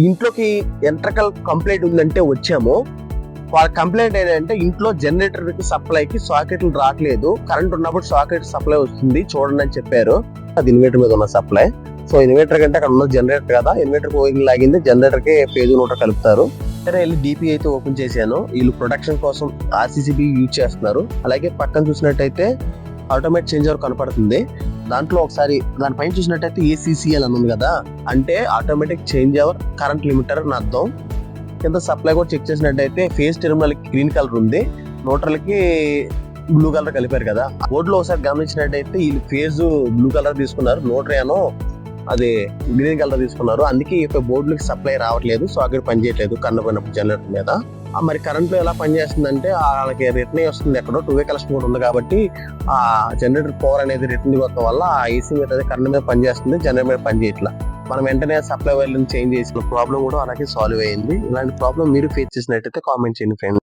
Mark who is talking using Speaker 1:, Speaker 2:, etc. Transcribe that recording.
Speaker 1: ఇంట్లోకి electrical complaint ఉందంటే వచ్చాము. వాళ్ళ కంప్లైంట్ ఏంటంటే ఇంట్లో జనరేటర్ కి సప్లైకి సాకెట్లు రావట్లేదు, కరెంట్ ఉన్నప్పుడు సాకెట్ సప్లై వస్తుంది చూడండి అని చెప్పారు. అది ఇన్వర్టర్ మీద ఉన్న సప్లై. సో ఇన్వర్టర్ కంటే అక్కడ ఉన్న జనరేటర్ కదా, ఇన్వర్టర్ ఓయింగ్ లాగింది, జనరేటర్ కి ఫేజ్ నోటర్ కలుపుతారు. సరే వెళ్ళి డిపి అయితే ఓపెన్ చేశాను. వీళ్ళు ప్రొడక్షన్ కోసం ఆర్సీసీబీ యూజ్ చేస్తున్నారు. అలాగే పక్కన చూసినట్టయితే ఆటోమేటిక్ చేంజ్ ఓవర్ కనపడుతుంది. దాంట్లో ఒకసారి దానిపైన చూసినట్టయితే ఏసీసీఎల్ అని ఉంది కదా, అంటే automatic change over current limiter అని అర్థం. కింద సప్లై కూడా చెక్ చేసినట్టయితే ఫేజ్ టెర్మినల్ కి గ్రీన్ కలర్ ఉంది, న్యూట్రల్-కి బ్లూ కలర్ కలిపారు కదా. బోర్డులో ఒకసారి గమనించినట్టయితే వీళ్ళు ఫేజ్ బ్లూ కలర్ తీసుకున్నారు, న్యూట్రల్ ఏమో అది గ్రీన్ కలర్ తీసుకున్నారు. అందుకే ఈ బోర్డులకి సప్లై రావట్లేదు, సాకెట్ పనిచేయట్లేదు కన్నపోయినప్పుడు జనరేటర్ మీద. మరి కరెంట్లో ఎలా పనిచేస్తుందంటే వాళ్ళకి రిటర్న్ వస్తుంది, ఎక్కడో 2-వే కనెక్షన్ కూడా ఉంది కాబట్టి ఆ జనరేటర్ పవర్ అనేది రిటర్న్ ఇవ్వడం వల్ల ఆ ఏసీ మీద కరెంట్ మీద పనిచేస్తుంది, జనరేటర్ మీద పనిచేయట్లా. మనం వెంటనే సప్లై వైర్లను చేంజ్ చేసిన ప్రాబ్లం కూడా అలాగే సాల్వ్ అయ్యింది. ఇలాంటి ప్రాబ్లం మీరు ఫేస్ చేసినట్టయితే కామెంట్ చేయండి ఫ్రెండ్స్.